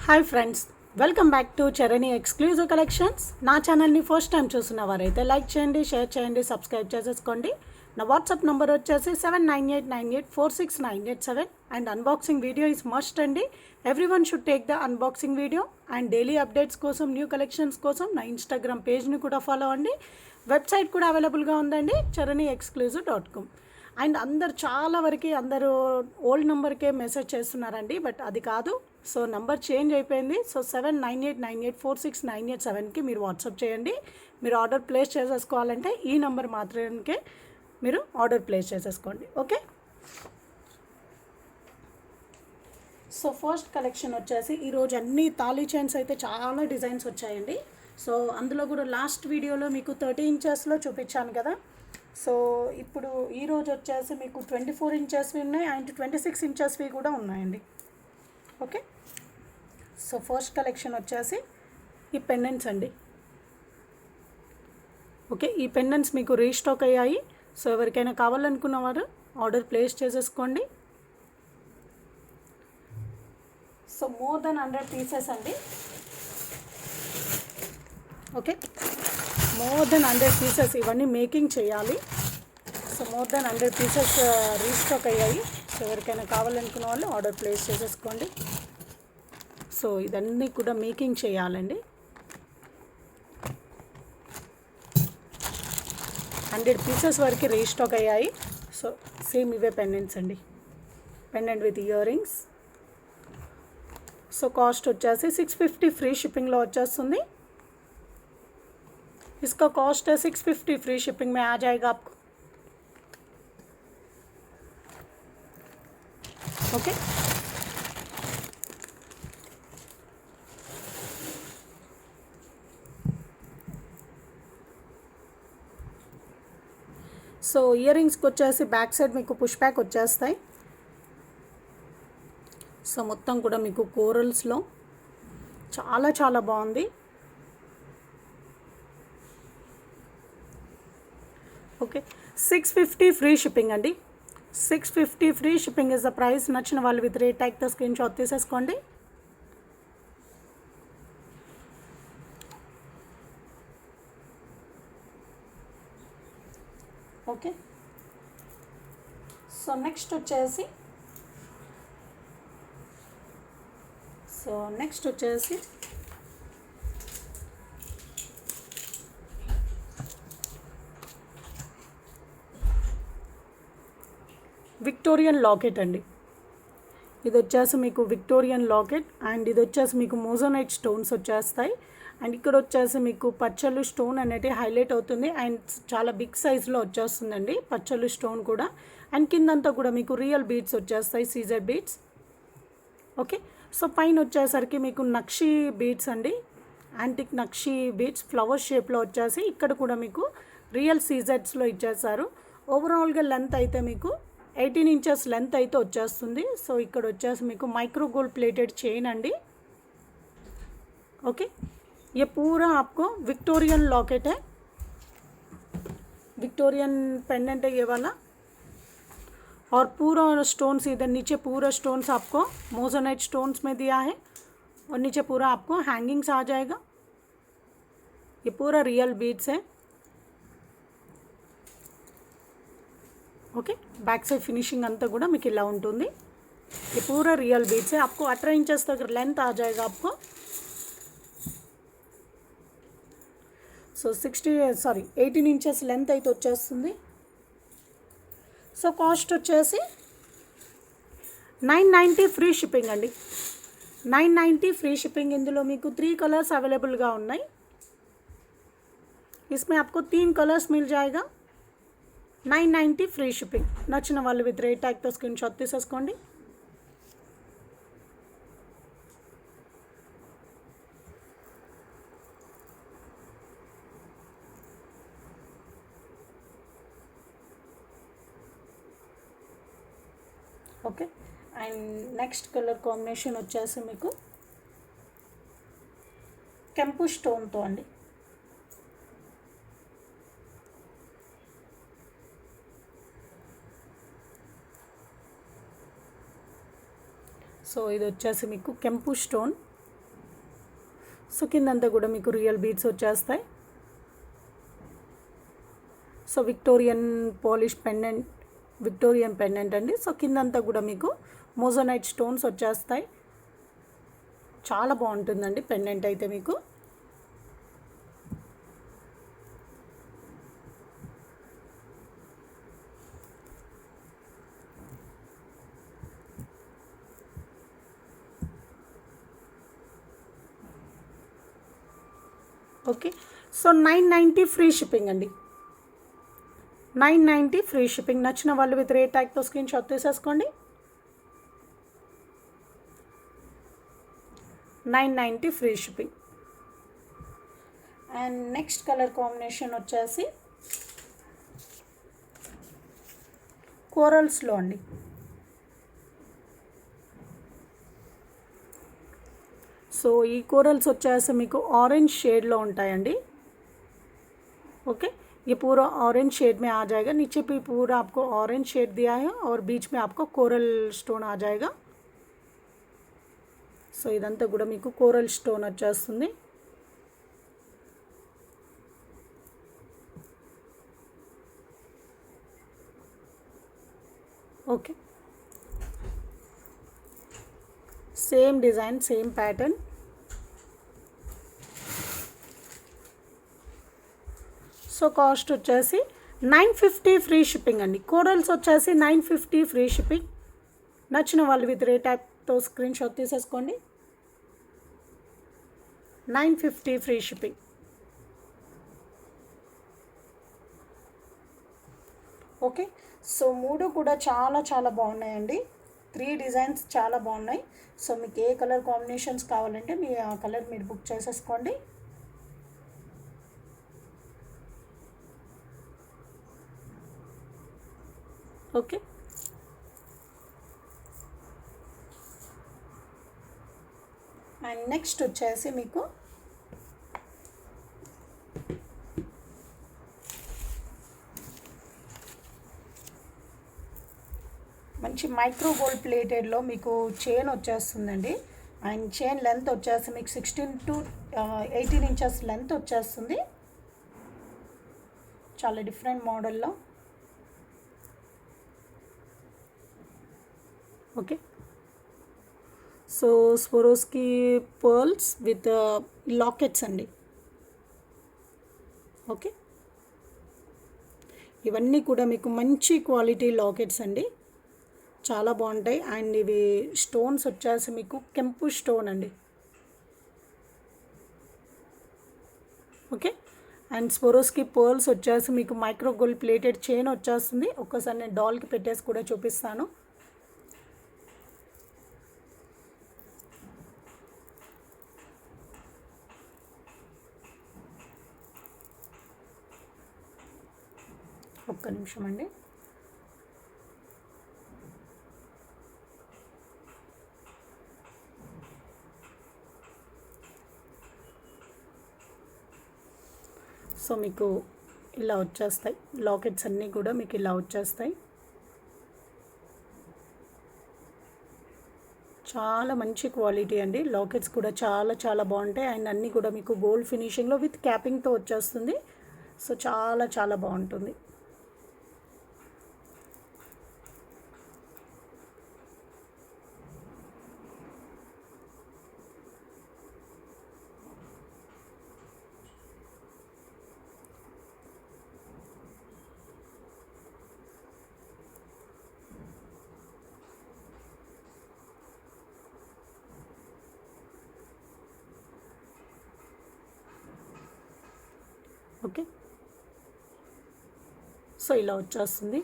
Hi friends, welcome back to Charani exclusive collections. నా ఛానల్ని first time చూసిన వారైతే లైక్ చేయండి, షేర్ చేయండి, సబ్స్క్రైబ్ చేసేసుకోండి. నా వాట్సాప్ నెంబర్ వచ్చేసి 7988984697 and unboxing video is must అండి. Everyone should take the unboxing video. And daily updates కోసం, న్యూ కలెక్షన్స్ కోసం నా ఇన్స్టాగ్రామ్ పేజ్ని కూడా ఫాలో అండి. వెబ్సైట్ కూడా అవైలబుల్గా ఉందండి, charaniexclusive.com. అండ్ చాలా వరకు అందరూ ఓల్డ్ నెంబర్కే మెసేజ్ చేస్తున్నారండి, బట్ అది కాదు. సో నెంబర్ చేంజ్ అయిపోయింది. సో 7988984697కి మీరు వాట్సాప్ చేయండి. మీరు ఆర్డర్ ప్లేస్ చేసేసుకోవాలంటే ఈ నెంబర్ మాత్రమే మీరు ఆర్డర్ ప్లేస్ చేసేసుకోండి. ఓకే, సో ఫస్ట్ కలెక్షన్ వచ్చేసి ఈరోజు అన్ని తాళీ చైన్స్ అయితే చాలా డిజైన్స్ వచ్చాయండి. సో అందులో కూడా లాస్ట్ వీడియోలో మీకు 30 ఇంచెస్లో చూపించాను కదా. సో ఇప్పుడు ఈరోజు వచ్చేసి మీకు 24 ఇంచెస్వి ఉన్నాయి అండ్ 26 ఇంచెస్వి కూడా ఉన్నాయండి. ఓకే, సో ఫస్ట్ కలెక్షన్ వచ్చేసి ఈ పెండెంట్స్ అండి. ఓకే, ఈ పెండెంట్స్ మీకు రీస్టాక్ అయ్యాయి. సో ఎవరికైనా కావాలనుకున్న వారు ఆర్డర్ ప్లేస్ చేసేసుకోండి. సో మోర్ దెన్ 100 పీసెస్ అండి. ఓకే, మోర్ దెన్ 100 పీసెస్ ఇవన్నీ మేకింగ్ చేయాలి. So more than 100 pieces restock అయ్యాయి. సో ఎవరికైనా కావాలనుకున్న వాళ్ళు ఆర్డర్ ప్లేస్ చేసేసుకోండి. సో ఇదన్నీ కూడా మేకింగ్ చేయాలండి. 100 పీసెస్ వరకు రీస్టాక్ అయ్యాయి. సో సేమ్ ఇవే పెండెంట్స్ అండి, pendant with ear rings. So cost వచ్చేసి 650 ఫ్రీ షిప్పింగ్లో వచ్చేస్తుంది. इसका कॉस्ट है 650, फ्री शिपिंग में आ जाएगा आपको. ओके, సో ఇయర్ రింగ్స్కి వచ్చేసి బ్యాక్ సైడ్ మీకు పుష్ బ్యాక్ వచ్చేస్తాయి. సో మొత్తం కూడా మీకు కోరల్స్లో చాలా చాలా బాగుంది. ఓకే, 650 ఫ్రీ షిప్పింగ్ అండి. 650 free shipping is the price. నచ్చిన వాళ్ళు విత్ రేట్ ట్యాగ్తో స్క్రీన్ షాట్ తీసేసుకోండి. ఓకే, సో నెక్స్ట్ వచ్చేసి విక్టోరియన్ లాకెట్ అండి. ఇది వచ్చేసి మీకు విక్టోరియన్ లాకెట్ అండ్ ఇది వచ్చేసి మీకు మోజోనైట్ స్టోన్స్ వచ్చేస్తాయి. అండ్ ఇక్కడ వచ్చేసి మీకు పచ్చళ్ళు స్టోన్ అనేది హైలైట్ అవుతుంది అండ్ చాలా బిగ్ సైజులో వచ్చేస్తుందండి పచ్చళ్ళు స్టోన్ కూడా. అండ్ కిందంతా కూడా మీకు రియల్ బీడ్స్ వచ్చేస్తాయి, సీజర్ బీడ్స్. ఓకే, సో పైన వచ్చేసరికి మీకు నక్షి బీడ్స్ అండి, యాంటిక్ నక్షి బీడ్స్ ఫ్లవర్ షేప్లో వచ్చేసి ఇక్కడ కూడా మీకు రియల్ సీజర్స్లో ఇచ్చేసారు. ఓవరాల్గా లెంత్ అయితే మీకు 18 ఇంచెస్ లెంత్ అయితే వచ్చేస్తుంది. సో ఇక్కడ వచ్చేసి మీకు మైక్రో గోల్డ్ ప్లేటెడ్ చైన్ అండి. ओके, ये पूरा आपको विक्टोरियन लॉकेट है, विक्टोरियन पेंडेंट है ये वाला. और पूरा स्टोन्स इधर नीचे पूरा स्टोन्स आपको मोजोनाइट स्टोन्स में दिया है और नीचे पूरा आपको हैंगिंग्स आ जाएगा. ये पूरा रियल बीड्स है. ओके, बैक साइड फिनिशिंग अंता కూడా మీకు ఇలా ఉంటుంది. ये पूरा रियल बीड्स है. आपको 18 इंचेस तक लेंथ आ जाएगा आपको. సో 18 ఇంచెస్ లెంత్ అయితే వచ్చేస్తుంది. సో కాస్ట్ వచ్చేసి 990 ఫ్రీ షిప్పింగ్ అండి. 990 ఫ్రీ షిప్పింగ్. ఇందులో మీకు 3 కలర్స్ అవైలబుల్గా ఉన్నాయి. इसमें आपको 3 కలర్స్ मिल जाएगा. 990 ఫ్రీ షిప్పింగ్. నచ్చిన వాళ్ళు విత్ రేట్ ట్యాగ్తో స్క్రీన్ షాట్ తీసేసుకోండి. Okay, and next colour combination వచ్చేసి మీకు కెంపు స్టోన్తో అండి. సో ఇది వచ్చేసి మీకు కెంపు స్టోన్ సో కిందంతా కూడా మీకు రియల్ బీడ్స్ వచ్చేస్తాయి. So Victorian polish pendant, Victorian pendant అండి. సో కిందంతా కూడా మీకు మోజోనైట్ స్టోన్స్ వచ్చేస్తాయి. చాలా బాగుంటుందండి పెండెంట్ అయితే మీకు. ఓకే, సో 990 ఫ్రీ షిప్పింగ్ అండి. 990 ఫ్రీ షిప్పింగ్. నచ్చిన వాళ్ళు విత్ రేట్ ట్యాగ్తో స్క్రీన్ షాట్ తీసేసుకోండి. 990 free shipping. And next colour combination వచ్చేసి కోరల్స్లో అండి. సో ఈ కోరల్స్ వచ్చేసి మీకు ऑरेंज షేడ్లో ఉంటాయండి. ओके, ये पूरा ऑरेंज शेड में आ जाएगा. नीचे भी पूरा आपको ऑरेंज शेड दिया है और बीच में आपको कोरल स्टोन आ जाएगा. సో ఇదంతా కూడా మీకు కోరల్ స్టోన్ వచ్చేస్తుంది. Okay, same design, same pattern. So cost వచ్చేసి 950 ఫ్రీ షిప్పింగ్ అండి. కోరల్స్ వచ్చేసి 950 ఫ్రీ షిప్పింగ్. నచ్చిన వాళ్ళు విత్ రేట్ యాప్తో స్క్రీన్ షాట్ తీసేసుకోండి. 950 ఫ్రీ షిప్పింగ్. ఓకే, సో మూడు కూడా చాలా చాలా బాగున్నాయండి. 3 డిజైన్స్ చాలా బాగున్నాయి. సో మీకు ఏ కలర్ కాంబినేషన్స్ కావాలంటే మీ ఆ కలర్ మీరు బుక్ చేసేసుకోండి. ఓకే, అండ్ నెక్స్ట్ వచ్చేసి మీకు మంచి మైక్రో గోల్డ్ ప్లేటెడ్లో మీకు చైన్ వచ్చేస్తుందండి. అండ్ చైన్ లెంత్ వచ్చేసి మీకు 16 to 18 ఇంచెస్ లెంత్ వచ్చేస్తుంది. చాలా డిఫరెంట్ మోడల్లో. Okay, so Swarovski pearls with lockets అండి. ఓకే, ఇవన్నీ కూడా మీకు మంచి క్వాలిటీ లాకెట్స్ అండి, చాలా బాగుంటాయి. అండ్ ఇవి స్టోన్స్ వచ్చేసి మీకు కెంపు స్టోన్ అండి. ఓకే, అండ్ స్వరోస్కి పర్ల్స్ వచ్చేసి మీకు మైక్రో గోల్డ్ ప్లేటెడ్ చైన్ వచ్చేస్తుంది. ఒక్కసారి నేను డాల్కి పెట్టేసి కూడా చూపిస్తాను. ఒక్క నిమిషం అండి. సో మీకు ఇలా వచ్చేస్తాయి లాకెట్స్ అన్నీ కూడా మీకు ఇలా వచ్చేస్తాయి. చాలా మంచి క్వాలిటీ అండి. లాకెట్స్ కూడా చాలా చాలా బాగుంటాయి. అండ్ అన్నీ కూడా మీకు గోల్డ్ ఫినిషింగ్లో విత్ క్యాపింగ్తో వచ్చేస్తుంది. సో చాలా చాలా బాగుంటుంది. ఓకే, సో ఇలా వచ్చేస్తుంది.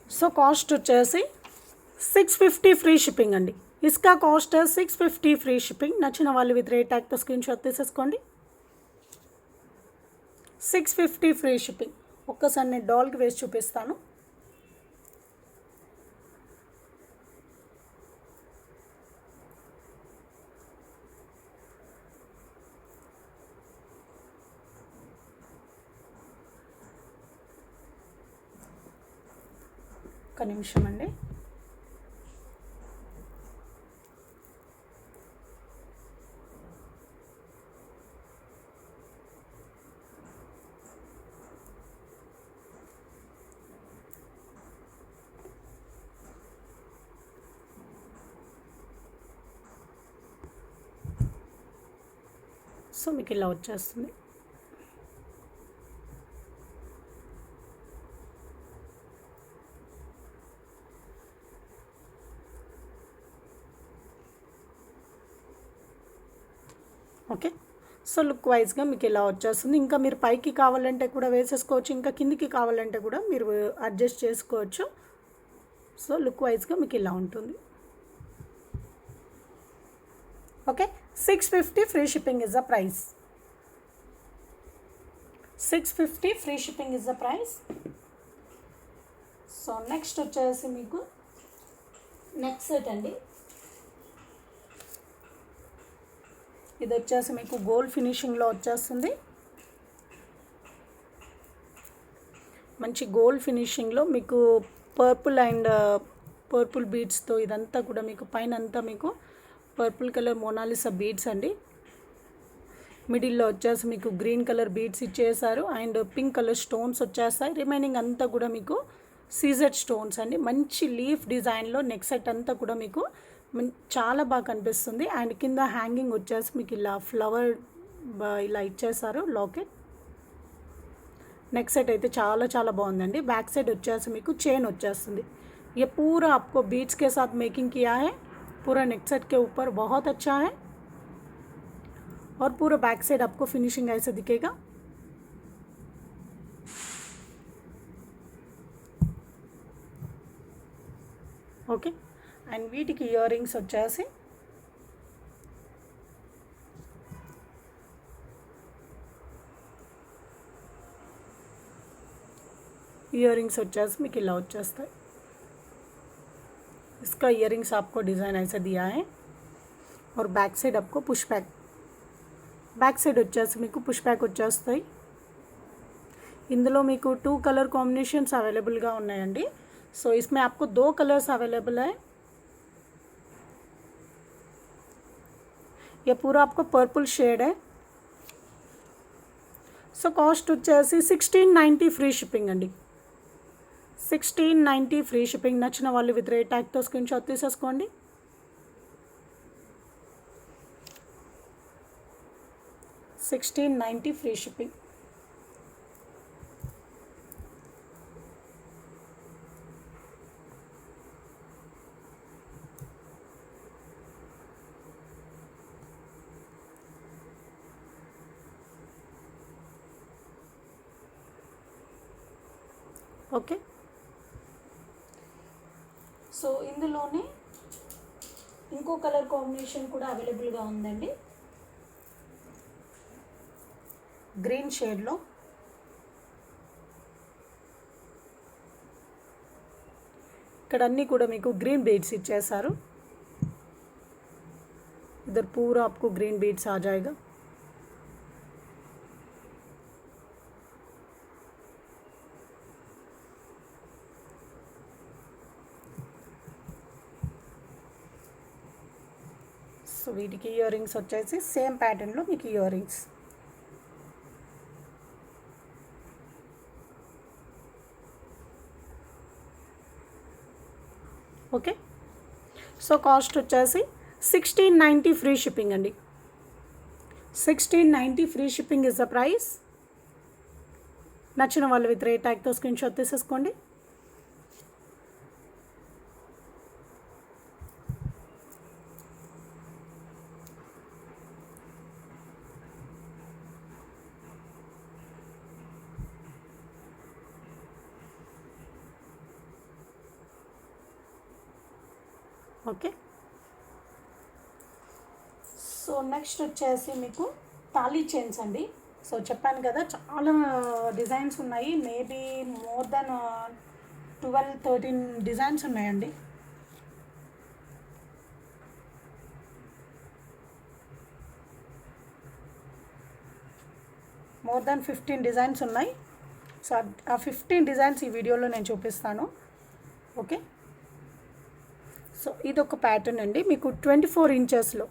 సో కాస్ట్ వచ్చేసి 650 ఫ్రీ షిప్పింగ్ అండి. Iska cost 650 free shipping. నచ్చిన వాళ్ళు విత్ రేట్ ట్యాగ్తో స్క్రీన్ షాట్ తీసేసుకోండి. 650 ఫ్రీ షిప్పింగ్. ఒక్కసారి నేను డాల్కి వేసి చూపిస్తాను. ఒక్క నిమిషం అండి. సో మీకు ఇలా వచ్చేస్తుంది. ఓకే, సో లుక్ వైజ్గా మీకు ఇలా వచ్చేస్తుంది. ఇంకా మీరు పైకి కావాలంటే కూడా వేసేసుకోవచ్చు, ఇంకా కిందికి కావాలంటే కూడా మీరు అడ్జస్ట్ చేసుకోవచ్చు. సో లుక్ వైజ్గా మీకు ఇలా ఉంటుంది. Okay, 650 free shipping is the price. 650 free shipping is the price. So next వచ్చేసి మీకు నెక్ సెట్ అండి. ఇది వచ్చేసి మీకు గోల్డ్ ఫినిషింగ్లో వచ్చేస్తుంది. మంచి గోల్డ్ ఫినిషింగ్లో మీకు పర్పుల్ అండ్ పర్పుల్ బీడ్స్తో ఇదంతా కూడా మీకు పైన అంతా మీకు పర్పుల్ కలర్ మోనాలిసా బీడ్స్ అండి. మిడిల్లో వచ్చేసి మీకు గ్రీన్ కలర్ బీడ్స్ ఇచ్చేసారు అండ్ పింక్ కలర్ స్టోన్స్ వచ్చేస్తాయి. రిమైనింగ్ అంతా కూడా మీకు సీజెడ్ స్టోన్స్ అండి. మంచి లీఫ్ డిజైన్లో నెక్ సెట్ అంతా కూడా మీకు చాలా బాగా కనిపిస్తుంది. అండ్ కింద హ్యాంగింగ్ వచ్చేసి మీకు ఇలా ఫ్లవర్ ఇలా ఇచ్చేసారు లాకెట్. నెక్ సెట్ అయితే చాలా చాలా బాగుందండి. बैक साइड వచ్చేసి మీకు చైన్ వచ్చేస్తుంది. ये पूरा आपको बीड्स के साथ मेकिंग किया है. पूरा नेक सेट के ऊपर बहुत अच्छा है और पूरा बैक साइड आपको फिनिशिंग ऐसे दिखेगा. ఓకే, అండ్ వీటికి ఇయర్ రింగ్స్ వచ్చేసి మీకు ఇలా వచ్చేస్తాయి. इसका इयरिंग्स आपको डिज़ाइन ऐसा दिया है और बैक साइड आपको पुश बैक साइड వచ్చేసి మీకు పుష్ బ్యాక్ వచ్చేస్తాయి. ఇందులో మీకు 2 కలర్ కాంబినేషన్స్ అవైలబుల్గా ఉన్నాయండి. సో इसमें आपको 2 कलर्स अवेलेबल है. ये पूरा आपको पर्पल शेड है. సో కాస్ట్ వచ్చేసి 1690 ఫ్రీ షిప్పింగ్ అండి. 1690 ఫ్రీ షిప్పింగ్. నచ్చిన వాళ్ళు విత్ రేట్ ట్యాగ్తో స్క్రీన్ షాట్ తీసేసుకోండి. $1690 ఫ్రీ షిప్పింగ్. ఓకే, సో ఇందులోనే ఇంకో కలర్ కాంబినేషన్ కూడా అవైలబుల్గా ఉందండి. గ్రీన్ షేడ్లో ఇక్కడ అన్నీ కూడా మీకు గ్రీన్ బీడ్స్ ఇచ్చేసారు. इधर पूरा आपको ग्रीन बीड्स आ जाएगा. సో వీటికి ఇయర్ రింగ్స్ వచ్చేసి సేమ్ ప్యాటర్న్లో మీకు ear rings. Okay, so cost వచ్చేసి 1690 ఫ్రీ షిప్పింగ్ అండి. 1690 free shipping is the price. నచ్చిన వాళ్ళు విత్ రేట్ ట్యాగ్తో స్క్రీన్ షాట్ తీసేసుకోండి. ఓకే, సో నెక్స్ట్ వచ్చేసి మీకు తాళీ చైన్స్ అండి. సో చెప్పాను కదా చాలా డిజైన్స్ ఉన్నాయి. మేబీ మోర్ దెన్ 12-13 డిజైన్స్ ఉన్నాయండి. మోర్ దెన్ 15 డిజైన్స్ ఉన్నాయి. సో ఆ 15 డిజైన్స్ ఈ వీడియోలో నేను చూపిస్తాను. ఓకే. సో ఇది ఒక ప్యాటర్న్ అండి, మీకు 24 ఇంచెస్లో.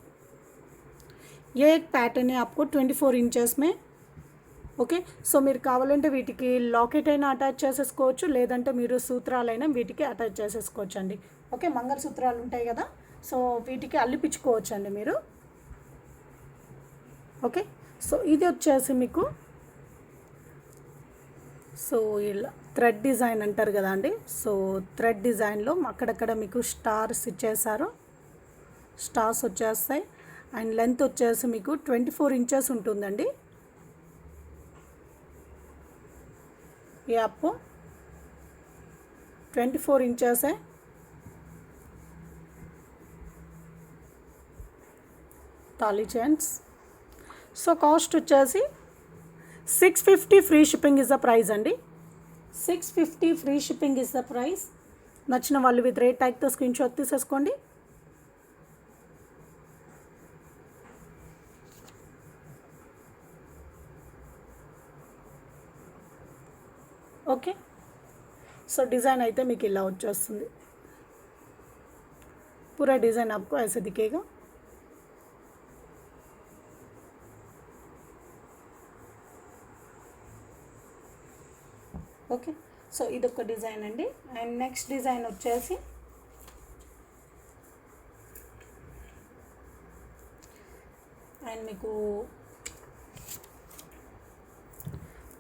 ये एक पैटर्न है आपको 24 इंचेस में. ఓకే. సో మీరు కావాలంటే వీటికి లాకెట్ అయినా అటాచ్ చేసేసుకోవచ్చు, లేదంటే మీరు సూత్రాలైనా వీటికి అటాచ్ చేసేసుకోవచ్చు అండి. ఓకే, మంగళసూత్రాలు ఉంటాయి కదా, సో వీటికి అల్లిపించుకోవచ్చు అండి మీరు. ఓకే. సో ఇది వచ్చేసి మీకు సో ఇలా థ్రెడ్ డిజైన్ అంటారు కదా అండి. సో థ్రెడ్ డిజైన్లో అక్కడక్కడ మీకు స్టార్స్ ఇచ్చేసారు, స్టార్స్ వచ్చేస్తాయి. అండ్ లెంత్ వచ్చేసి మీకు 24 ఇంచెస్ ఉంటుందండి. ये आपको 24 इंचेस है. తాళీ చైన్స్. సో కాస్ట్ వచ్చేసి 650 free shipping is the price అండి. 650 free shipping is the price. నచ్చిన వాళ్ళు విత్ రేట్ ట్యాగ్తో స్క్రీన్ షాట్ తీసేసుకోండి. ఓకే. సో डिज़ाइन అయితే మీకు ఇలా వచ్చేస్తుంది. पूरा डिज़ाइन आपको ऐसे दिखेगा. ఓకే. సో ఇదొక డిజైన్ అండి. అండ్ నెక్స్ట్ డిజైన్ వచ్చేసి అండ్ మీకు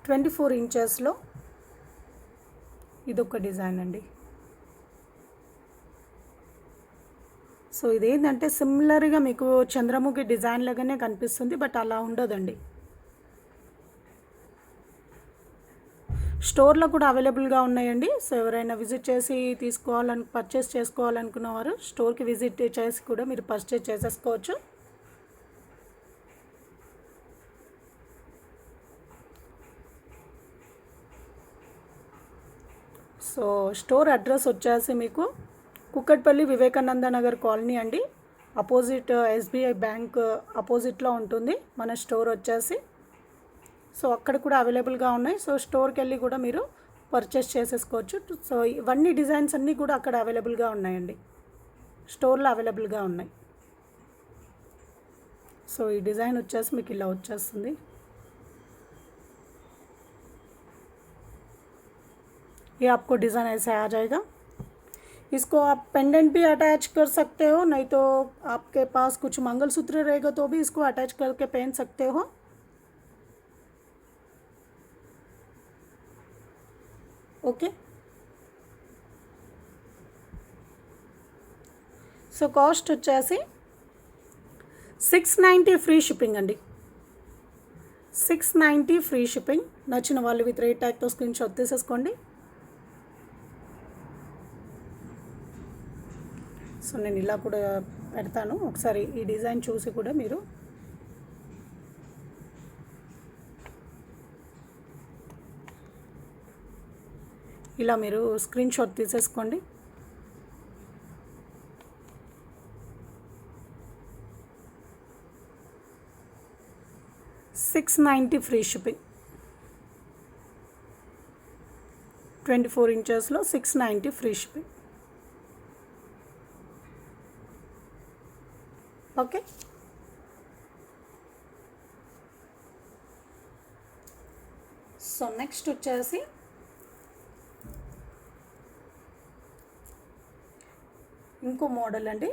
24 ఇంచెస్లో ఇదొక డిజైన్ అండి. సో ఇదేంటంటే సిమిలర్గా మీకు చంద్రముఖి డిజైన్ లాగానే కనిపిస్తుంది, బట్ అలా ఉండదండి. స్టోర్లో కూడా అవైలబుల్గా ఉన్నాయండి. సో ఎవరైనా విజిట్ చేసి పర్చేస్ చేసుకోవాలనుకున్నవారు స్టోర్కి విజిట్ చేసి కూడా మీరు పర్చేస్ చేసేసుకోవచ్చు. సో స్టోర్ అడ్రస్ వచ్చేసి మీకు కుక్కట్పల్లి వివేకానంద నగర్ కాలనీ అండి. అపోజిట్ ఎస్బీఐ బ్యాంక్ అపోజిట్లో ఉంటుంది మన స్టోర్ వచ్చేసి. సో అక్కడ కూడా అవైలబుల్గా ఉన్నాయి. సో స్టోర్కి వెళ్ళి కూడా మీరు పర్చేస్ చేసేసుకోవచ్చు. సో ఇవన్నీ డిజైన్స్ అన్నీ కూడా అక్కడ అవైలబుల్గా ఉన్నాయండి, స్టోర్లో అవైలబుల్గా ఉన్నాయి. సో ఈ డిజైన్ వచ్చేసి మీకు ఇలా వచ్చేస్తుంది. ये आपको डिज़ाइन ऐसे आ जाएगा. इसको आप पेंडेंट भी अटैच कर सकते हो, नहीं तो आपके पास कुछ मंगलसूत्र रहेगा तो भी इसको अटैच करके पहन सकते हो. ఓకే. సో కాస్ట్ వచ్చేసి 690 ఫ్రీ షిప్పింగ్ అండి. 690 ఫ్రీ షిప్పింగ్. నచ్చిన వాళ్ళు విత్ రేట్ ట్యాగ్తో స్క్రీన్ షాట్ తీసేసుకోండి. సో నేను ఇలా కూడా పెడతాను, ఒకసారి ఈ డిజైన్ చూసి కూడా మీరు ఇలా మీరు స్క్రీన్ షాట్ తీసేసుకోండి. $690 free shipping. 24 ఇంచెస్లో 690 free shipping. Okay. So next వచ్చేసి ఇంకో మోడల్ అండి.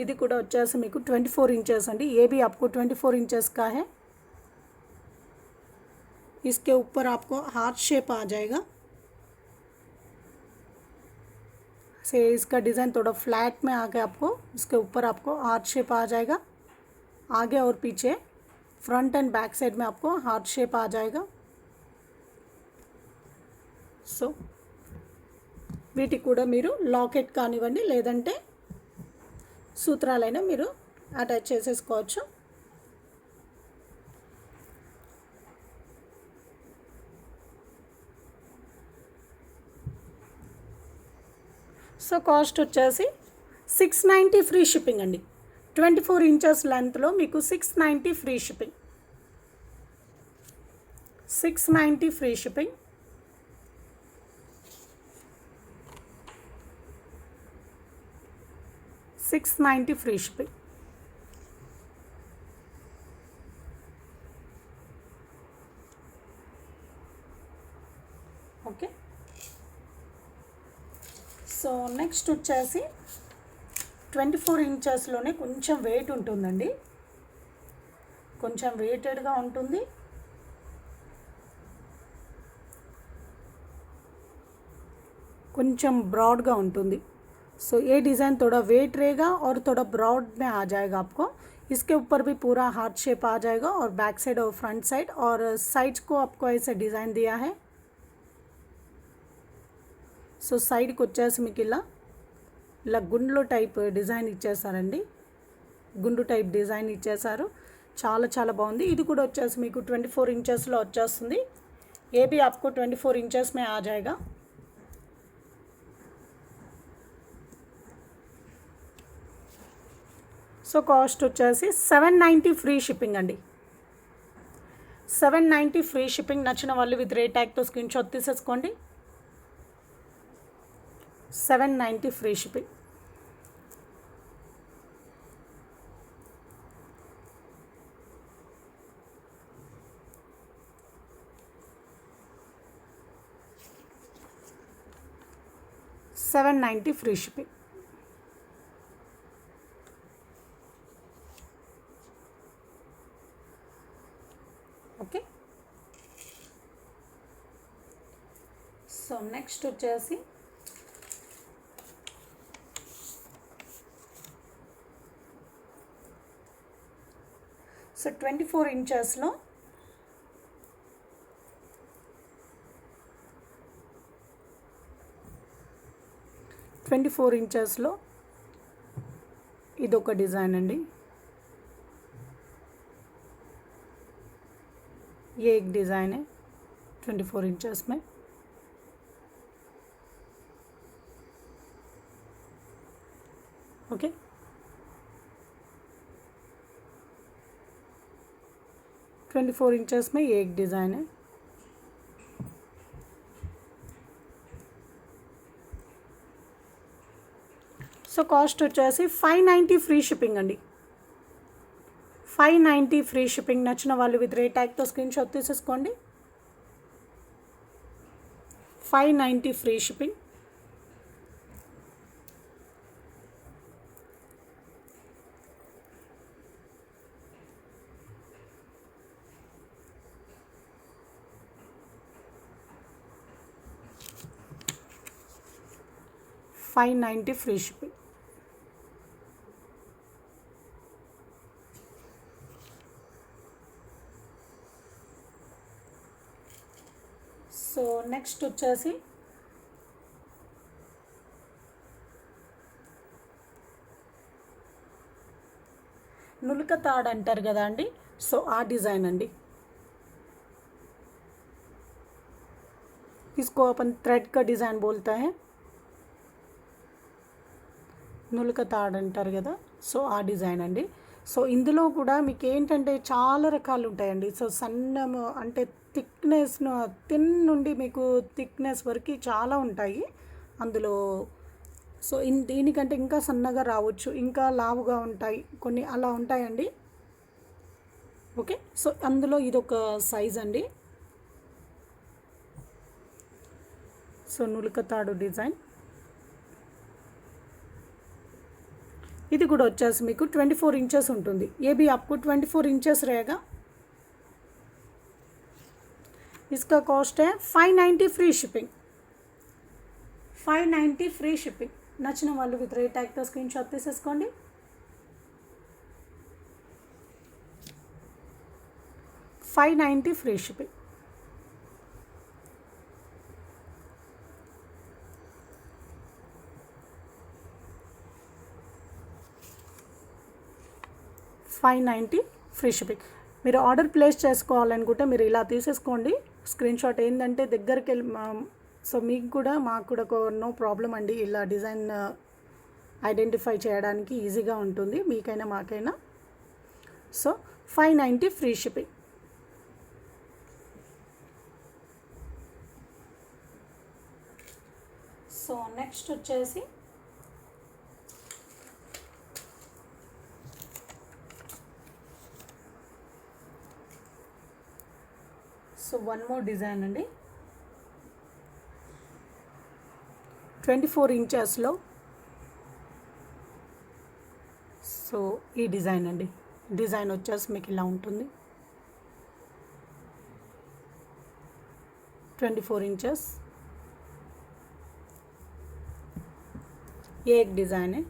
ఇది కూడా వచ్చేసి మీకు 24 इंचेस अंडी. ये भी आपको 24 इंचेस का है. इसके ऊपर आपको हार्ट शेप आ जाएगा. से इसका डिज़ाइन थोड़ा फ्लैट में आके आपको इसके ऊपर आपको हार्ट शेप आ जाएगा. आगे और पीछे फ्रंट एंड बैक साइड में आपको हार्ट शेप आ जाएगा. सो వీటికి కూడా మీరు లాకెట్ కానివ్వండి, లేదంటే సూత్రాలైనా మీరు అటాచ్ చేసేసుకోవచ్చు. సో కాస్ట్ వచ్చేసి 690 ఫ్రీ షిప్పింగ్ అండి. 24 ఇంచెస్ లెంత్లో మీకు 690 free shipping. 690 free shipping. 690 free shipping. Okay, so next వచ్చేసి 24 ఇంచెస్లోనే కొంచెం వెయిట్ ఉంటుందండి, కొంచెం వెయిటెడ్గా ఉంటుంది. కొంచెం ब्रॉडगा ఉంటుంది. सो ये डिज़ाइन थोड़ा वेट रहेगा और थोड़ा ब्रॉड में आ जाएगा आपको. इसके ऊपर भी पूरा हार्ट शेप आ जाएगा और बैक साइड और फ्रंट साइड और साइड्स को आपको ऐसे डिज़ाइन दिया है. సో సైడ్కి వచ్చేసి మీకు ఇలా గుండ్లో టైప్ డిజైన్ ఇచ్చేసారండి, గుండు టైప్ డిజైన్ ఇచ్చేసారు. చాలా చాలా బాగుంది. ఇది కూడా వచ్చేసి మీకు 24 ఇంచెస్లో వచ్చేస్తుంది. ఏ भी आपको 24 इंचेस में आ जाएगा. సో కాస్ట్ వచ్చేసి 790 ఫ్రీ షిప్పింగ్ అండి. 790 ఫ్రీ షిప్పింగ్. నచ్చిన వాళ్ళు విత్ రేట్ ట్యాగ్తో స్క్రీన్ షాట్ తీసేసుకోండి. 790 free shipping. $790 free shipping. Okay, so next వచ్చేసి సో 24 ఇంచెస్లో ఇదొక డిజైన్ అండి. ये एक डिज़ाइन है 24 इंचेस में. ओके, ट्वेंटी 24 इंचेस में ये एक डिज़ाइन है. సో కాస్ట్ వచ్చేసి 590 ఫ్రీ షిప్పింగ్ అండి. 590 ఫ్రీ షిప్పింగ్. నచ్చిన వాళ్ళు విత్ రేట్ ట్యాగ్తో స్క్రీన్ షాట్ తీసేసుకోండి. 590 free shipping. $590 free shipping. So next వచ్చేసి నులక తాడు అంటారు కదా అండి, సో ఆ డిज़ाइन అండి. इसको अपन थ्रेड का डिज़ाइन बोलता है. నులక తాడు అంటారు కదా, సో ఆ డిజైన్ అండి. సో ఇందులో కూడా మీకు ఏంటంటే చాలా రకాలు ఉంటాయండి. సో సన్నము అంటే థిక్నెస్, థిన్ నుండి మీకు థిక్నెస్ వరకు చాలా ఉంటాయి అందులో. సో దీనికంటే ఇంకా సన్నగా రావచ్చు, ఇంకా లావుగా ఉంటాయి, కొన్ని అలా ఉంటాయండి. ఓకే, సో అందులో ఇదొక సైజ్ అండి. సో నులక తాడు డిజైన్. ఇది కూడా వచ్చేసి మీకు 24 इंचेस ఉంటుంది. ये भी आपको 24 इंचेस रहेगा. इसका कॉस्ट है 590 ఫ్రీ షిప్పింగ్. 590 free shipping. నచ్చిన వాళ్ళు విత్ రేట్ ట్యాగ్తో స్క్రీన్ షాట్ తీసేసుకోండి. 590 ఫ్రీ షిప్పింగ్. $590 free shipping. మీరు ఆర్డర్ ప్లేస్ చేసుకోవాలనుకుంటే మీరు ఇలా తీసేసుకోండి స్క్రీన్ షాట్. ఏంటంటే దగ్గరికి వెళ్ళి సో మీకు కూడా మాకు కూడా నో ప్రాబ్లం అండి, ఇలా డిజైన్ ఐడెంటిఫై చేయడానికి ఈజీగా ఉంటుంది మీకైనా మాకైనా. So 590 free shipping. So next వచ్చేసి సో వన్ మోర్ డిజైన్ అండి, 24 ఇంచెస్లో. సో ఈ డిజైన్ అండి, డిజైన్ వచ్చేసి మీకు ఇలా ఉంటుంది. 24 इंचेस, ये एक डिज़ाइन है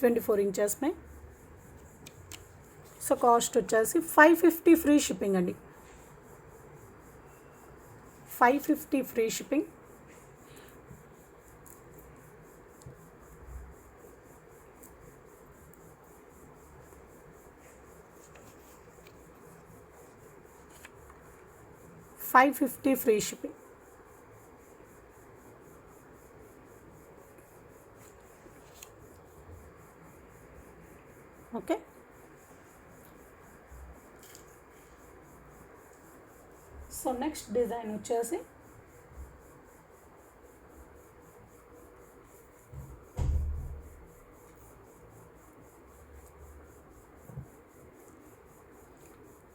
24 इंचेस में. సో కాస్ట్ వచ్చేసి 550 ఫ్రీ షిప్పింగ్ అండి, 550 free shipping. $550 free shipping. Okay, so next design వచ్చేసి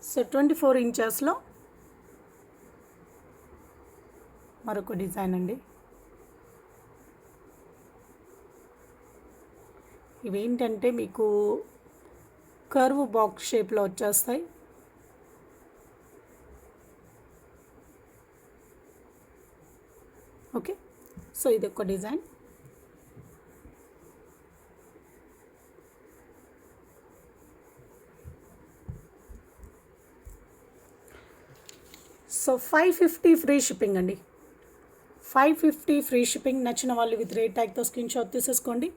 సో 24 ఇంచెస్లో మరొక డిజైన్ అండి. ఇవేంటంటే మీకు కర్వ్ బాక్స్ షేప్లో వచ్చేస్తాయి. ఓకే, సో ఇది ఒక డిజైన్. సో 550 ఫ్రీ షిప్పింగ్ అండి, 550 ఫ్రీ షిప్పింగ్. నచ్చిన వాళ్ళు విత్ రేట్ ట్యాగ్తో స్క్రీన్ షాట్ తీసేసుకోండి.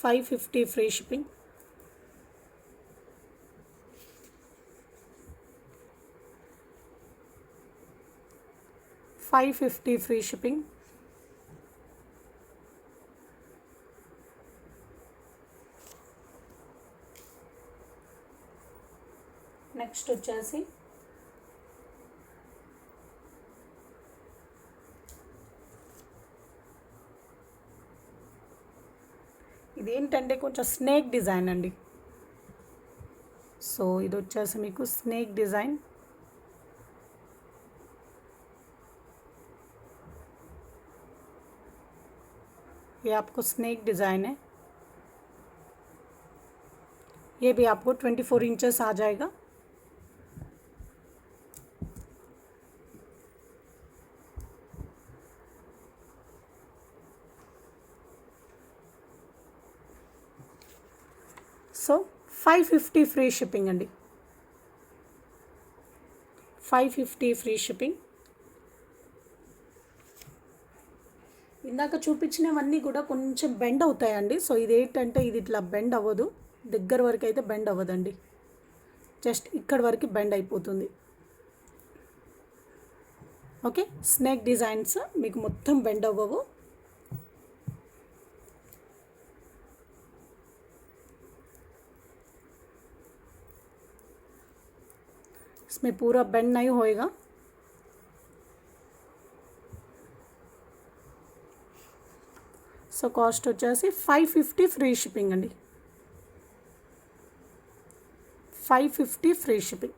550 free shipping. $550 free shipping. Next వచ్చేసి ఇదేంటంటే కొంచెం స్నేక్ డిజైన్ అండి. సో ఇది వచ్చేసి మీకు స్నేక్ డిజైన్. ये आपको स्नेक डिज़ाइन है, ये भी आपको 24 इंचेस आ जाएगा. సో 550 ఫ్రీ షిప్పింగ్ అండి, 550 ఫ్రీ షిప్పింగ్. ఇందాక చూపించినవన్నీ కూడా కొంచెం బెండ్ అవుతాయండి. సో ఇది ఏంటంటే ఇది ఇట్లా బెండ్ అవ్వదు, దగ్గర వరకు అయితే బెండ్ అవ్వదండి, జస్ట్ ఇక్కడ వరకు బెండ్ అయిపోతుంది. ఓకే, స్నేక్ డిజైన్స్ మీకు మొత్తం బెండ్ అవ్వవు. इसमें पूरा बेंड नहीं होएगा. సో కాస్ట్ వచ్చేసి 550 ఫ్రీ షిప్పింగ్ అండి, 550 ఫ్రీ షిప్పింగ్.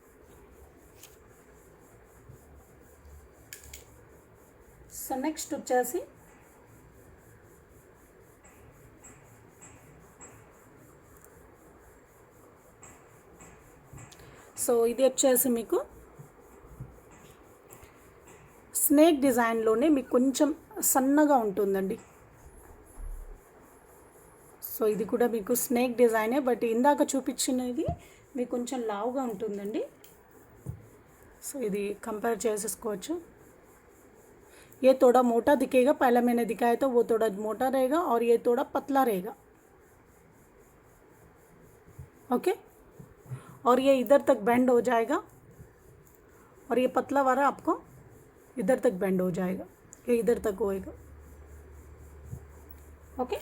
సో నెక్స్ట్ వచ్చేసి సో ఇది వచ్చేసి మీకు స్నేక్ డిజైన్లోనే మీకు కొంచెం సన్నగా ఉంటుందండి. సో ఇది కూడా మీకు స్నేక్ డిజైనే, బట్ ఇందాక చూపించినది మీకు కొంచెం లావుగా ఉంటుందండి. సో ఇది కంపేర్ చేసేసుకోవచ్చు. ये थोड़ा मोटा दिखेगा, पहले मैंने दिखाया था वो थोड़ा मोटा रहेगा और ये थोड़ा पतला रहेगा. ओके, और ये इधर तक बेंड हो जाएगा और ये पतला वाला आपको इधर तक बेंड हो जाएगा, ये इधर तक होएगा. ओके,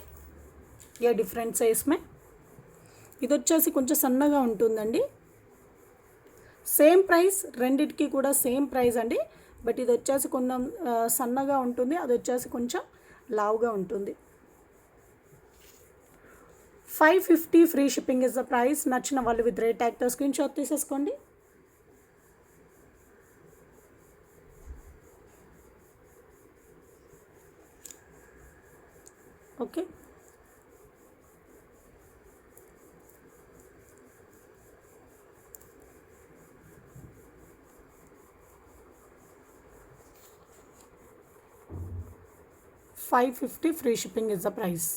ये डिफरेंस है इसमें. ఇది వచ్చేసి కొంచెం సన్నగా ఉంటుందండి. సేమ్ ప్రైస్, రెండిటికి కూడా సేమ్ ప్రైస్ అండి. బట్ ఇది వచ్చేసి కొంచెం సన్నగా ఉంటుంది, అది వచ్చేసి కొంచెం లావుగా ఉంటుంది. 550 free shipping is the price. నచ్చిన వాళ్ళు విత్ రేట్ ట్యాగ్తో స్క్రీన్ షాట్ తీసేసుకోండి. 550 free shipping is the price.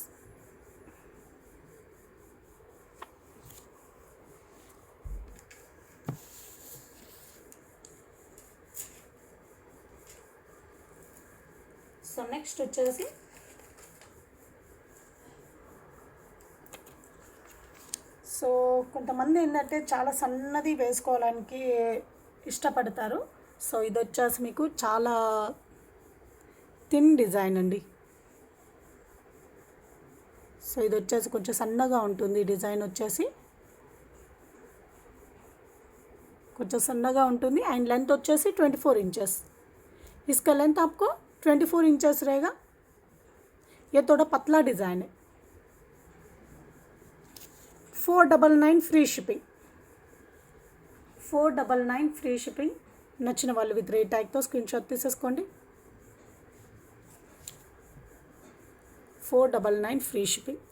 So next వచ్చేసి సో కొంతమంది ఏంటంటే చాలా సన్నది వేసుకోవడానికి ఇష్టపడతారు. సో ఇది వచ్చేసి మీకు చాలా థిన్ డిజైన్ అండి. సో ఇది వచ్చేసి కొంచెం సన్నగా ఉంటుంది. డిజైన్ వచ్చేసి కొంచెం సన్నగా ఉంటుంది అండ్ లెంత్ వచ్చేసి 24 इंचेस. इसका लेंथ आपको 24 इंचेस रहेगा. ये थोड़ा पतला डिज़ाइन है. 499 फ्री शिपिंग. 499 free shipping. నచ్చిన వాళ్ళు విత్ రేట్ ట్యాగ్తో స్క్రీన్ షాట్ తీసేసుకోండి. 499 free shipping.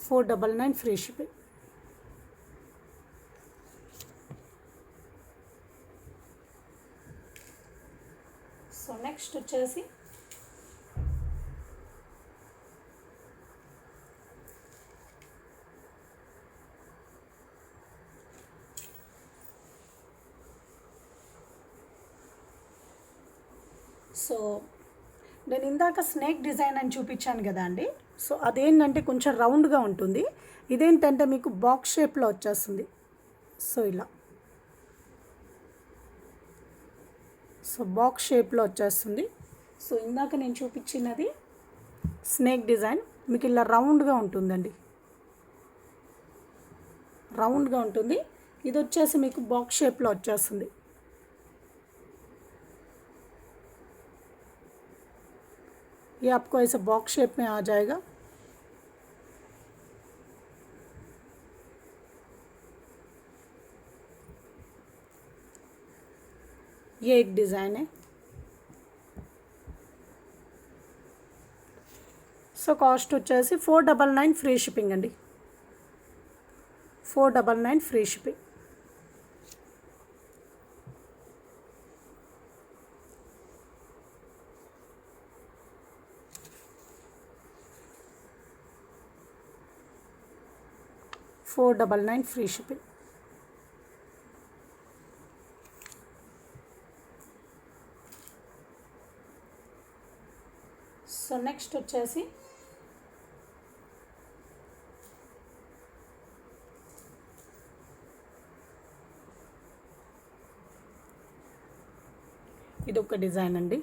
$499 free shipping. So next వచ్చేసి సో నేను ఇందాక స్నేక్ డిజైన్ అని చూపించాను కదా అండి. సో అదేంటంటే కొంచెం రౌండ్గా ఉంటుంది. ఇదేంటంటే మీకు బాక్స్ షేప్లో వచ్చేస్తుంది. సో ఇలా సో బాక్స్ షేప్లో వచ్చేస్తుంది. సో ఇందాక నేను చూపించినది స్నేక్ డిజైన్, మీకు ఇలా రౌండ్గా ఉంటుందండి. రౌండ్గా ఉంటుంది. ఇది వచ్చేసి మీకు బాక్స్ షేప్లో వచ్చేస్తుంది. ये आपको ऐसे बॉक्स शेप में आ जाएगा. ये एक डिज़ाइन है. సో కాస్ట్ వచ్చేసి 499 ఫ్రీ షిప్పింగ్ అండి. 499 free shipping. $499 free shipping. So next వచ్చేసి ఇది ఒక డిజైన్ అండి.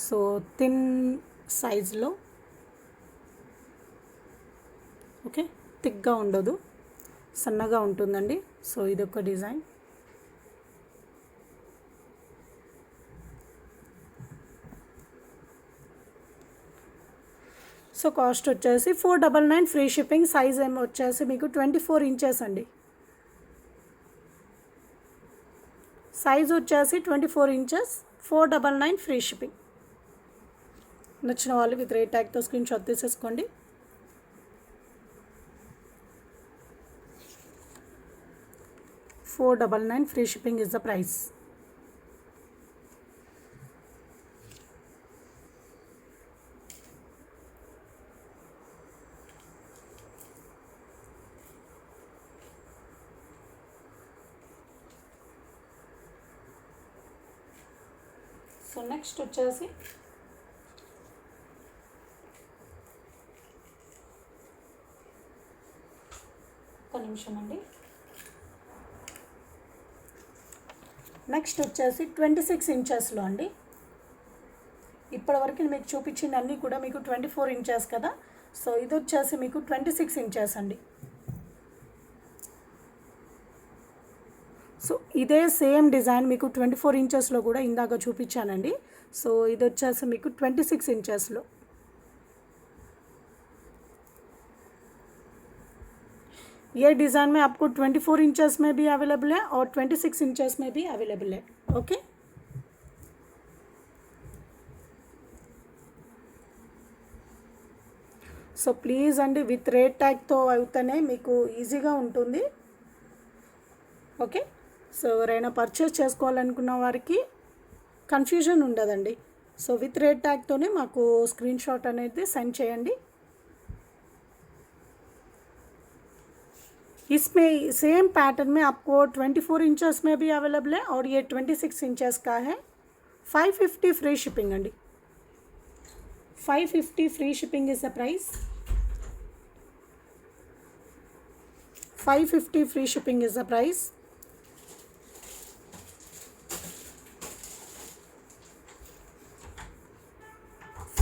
సో థిన్ సైజ్లో, ఓకే, థిక్గా ఉండదు, సన్నగా ఉంటుందండి. సో ఇదొక డిజైన్. సో కాస్ట్ వచ్చేసి 499 ఫ్రీ షిప్పింగ్. సైజ్ ఏమో వచ్చేసి మీకు 24 ఇంచెస్ అండి. సైజ్ వచ్చేసి 24 ఇంచెస్. 499 free shipping. నచ్చిన వాళ్ళు విత్ రేట్ ట్యాగ్తో స్క్రీన్ షాట్ తీసేసుకోండి. $499 free shipping is the price. So next వచ్చేసి ఒక నిమిషం అండి. నెక్స్ట్ వచ్చేసి 26 ఇంచెస్లో అండి. ఇప్పటివరకు మీకు చూపించిన అన్నీ కూడా మీకు 24 ఇంచెస్ కదా. సో ఇది వచ్చేసి మీకు 26 ఇంచెస్ అండి. సో ఇదే సేమ్ డిజైన్ మీకు 24 ఇంచెస్లో కూడా ఇందాక చూపించానండి. సో ఇది వచ్చేసి మీకు 26 ఇంచెస్లో. ये डिज़ाइन में आपको 24 इंचेस में भी अवेलेबल है और 26 इंचेस में भी अवेलेबल है. ओके, సో ప్లీజ్ అండి, విత్ రేట్ ట్యాగ్తో అయితేనే మీకు ఈజీగా ఉంటుంది. ఓకే, సో ఎవరైనా పర్చేస్ చేసుకోవాలనుకున్న వారికి కన్ఫ్యూజన్ ఉండదండి. సో విత్ రేట్ ట్యాగ్తోనే మాకు స్క్రీన్ షాట్ అనేది సెండ్ చేయండి. इसमें सेम पैटर्न में आपको 24 इंचेस में भी अवेलेबल है और ये 26 इंचेस का है. 550 फ्री शिपिंग अंडी. 550 free shipping is the price. 550 free shipping is the price.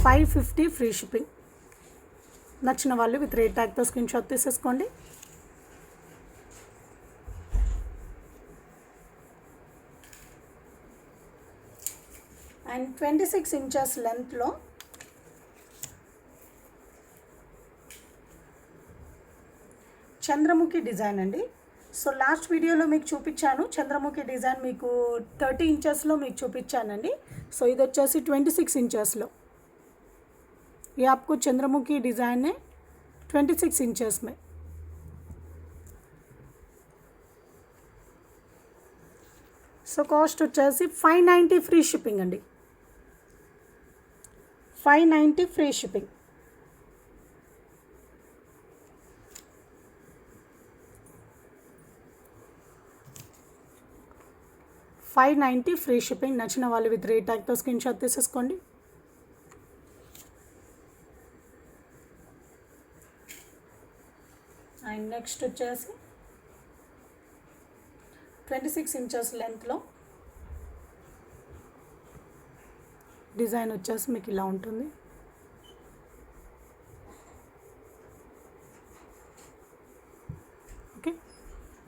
$550 free shipping. నచ్చిన వాళ్ళు విత్ రేట్ ట్యాగ్తో స్క్రీన్ షాట్ తీసేసుకోండి. అండ్ 26 ఇంచెస్ లెంత్లో చంద్రముఖి డిజైన్ అండి. సో లాస్ట్ వీడియోలో మీకు చూపించాను చంద్రముఖి డిజైన్, మీకు 30 ఇంచెస్లో మీకు చూపించానండి. సో ఇది వచ్చేసి 26 ఇంచెస్లో. ये आपको चंद्रमुखी डिज़ाइन है 26 इंचेस में. సో కాస్ట్ వచ్చేసి 590 ఫ్రీ షిప్పింగ్ అండి. 590 ఫ్రీ షిప్పింగ్. $590 free shipping. నచ్చిన వాళ్ళు విత్ రేట్ ట్యాగ్తో స్క్రీన్ షాట్ తీసేసుకోండి. అండ్ నెక్స్ట్ వచ్చేసి 26 ఇంచెస్ లెంత్లో డిజైన్ వచ్చేసి మీకు ఇలా ఉంటుంది. ओके,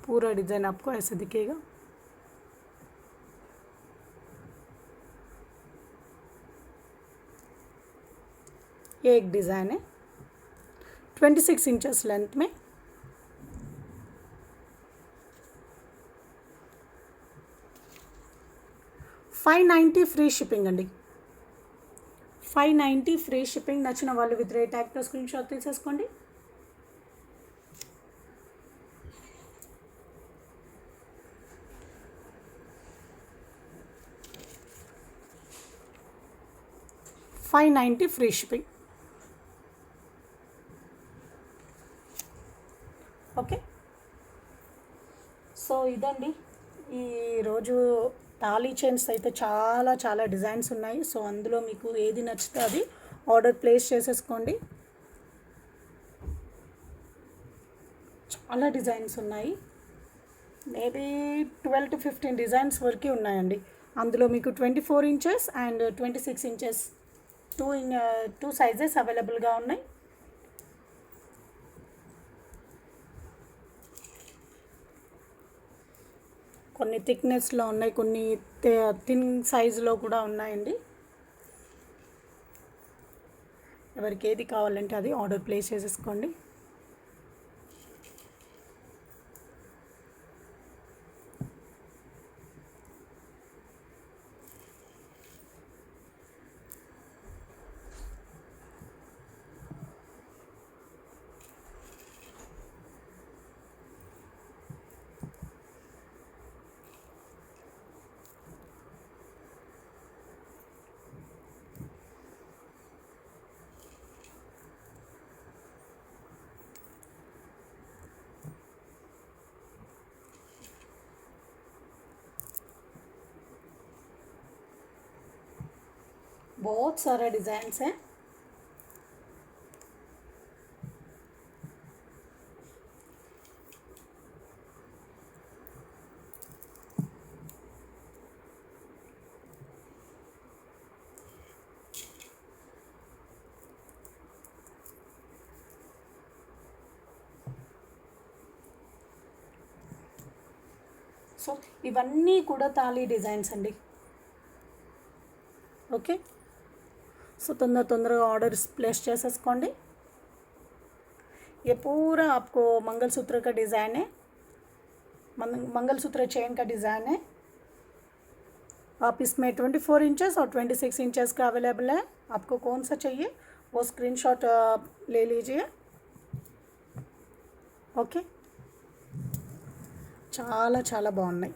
पूरा डिज़ाइन आपको ऐसे दिखेगा. ये एक डिज़ाइन है 26 इंचेस लेंथ में. $590 ఫ్రీ షిప్పింగ్ అండి. 590 ఫ్రీ షిప్పింగ్. నచ్చిన వాళ్ళు విత్ రేట్ ట్యాగ్తో స్క్రీన్ షాట్ తీసేసుకోండి. $590 ఫ్రీ షిప్పింగ్. ఓకే, సో ఇదండి ఈరోజు తాళీ చైన్స్ అయితే చాలా చాలా డిజైన్స్ ఉన్నాయి. సో అందులో మీకు ఏది నచ్చితే అది ఆర్డర్ ప్లేస్ చేసేసుకోండి. చాలా డిజైన్స్ ఉన్నాయి, మేబీ 12 to 15 డిజైన్స్ వరకు ఉన్నాయండి. అందులో మీకు 24 inches and 26 inches two sizes అవైలబుల్గా ఉన్నాయి. కొన్ని థిక్నెస్లో ఉన్నాయి, కొన్ని థిన్ సైజులో కూడా ఉన్నాయండి. ఎవరికి ఏది కావాలంటే అది ఆర్డర్ ప్లేస్ చేసేసుకోండి. बहुत सारे डिज़ाइंस हैं. సో ఇవన్నీ కూడా తాళీ డిజైన్స్ అండి. ఓకే, సో తొందరగా ఆర్डर्स प्लेस చేసేసుకోండి. ये पूरा आपको मंगलसूत्र का डिज़ाइन है, मंगलसूत्र चेन का डिज़ाइन है. आप इसमें 24 इंचेस और 26 इंचेस का अवेलेबल है. आपको कौन सा चाहिए वो स्क्रीनशॉट ले लीजिए. ఓకే, చాలా చాలా బాగున్నాయి.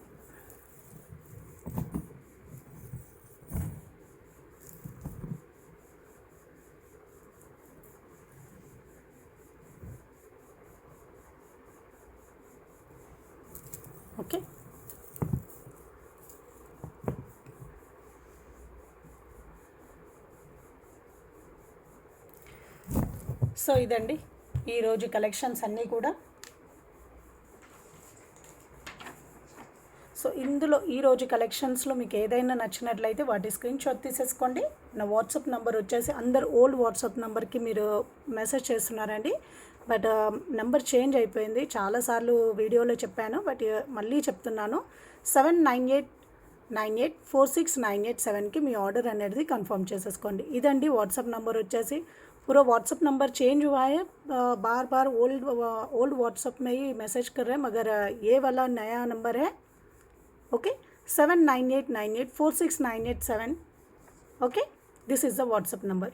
ఓకే, సో ఇదండి ఈరోజు కలెక్షన్స్ అన్నీ కూడా. సో ఇందులో ఈరోజు కలెక్షన్స్లో మీకు ఏదైనా నచ్చినట్లయితే వాటి స్క్రీన్ షాట్ తీసేసుకోండి. నా వాట్సాప్ నెంబర్ వచ్చేసి అందరు ఓల్డ్ వాట్సాప్ నెంబర్కి మీరు మెసేజ్ చేస్తున్నారండి, బట్ నెంబర్ చేంజ్ అయిపోయింది. చాలాసార్లు వీడియోలో చెప్పాను, బట్ మళ్ళీ చెప్తున్నాను. 7989846987కి మీ ఆర్డర్ అనేది కన్ఫర్మ్ చేసేసుకోండి. ఇదండి వాట్సాప్ నెంబర్ వచ్చేసి. पूरा व्हाट्सअप नंबर चेंज हुआ है, बार बार ओल्ड व्हाट्सअप में ही मैसेज कर रहे हैं, मगर ये वाला नया नंबर है. Okay, 7989846987. Okay, this is the WhatsApp number.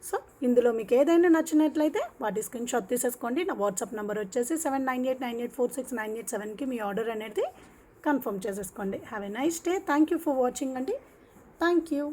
So ఇందులో మీకు ఏదైనా నచ్చినట్లయితే వాటి స్క్రీన్ షాట్ తీసేసుకోండి. నా వాట్సాప్ నెంబర్ వచ్చేసి 7989846987కి మీ ఆర్డర్ అనేది కన్ఫర్మ్ చేసేసుకోండి. Have a nice day. Thank you for watching అండి. Thank you.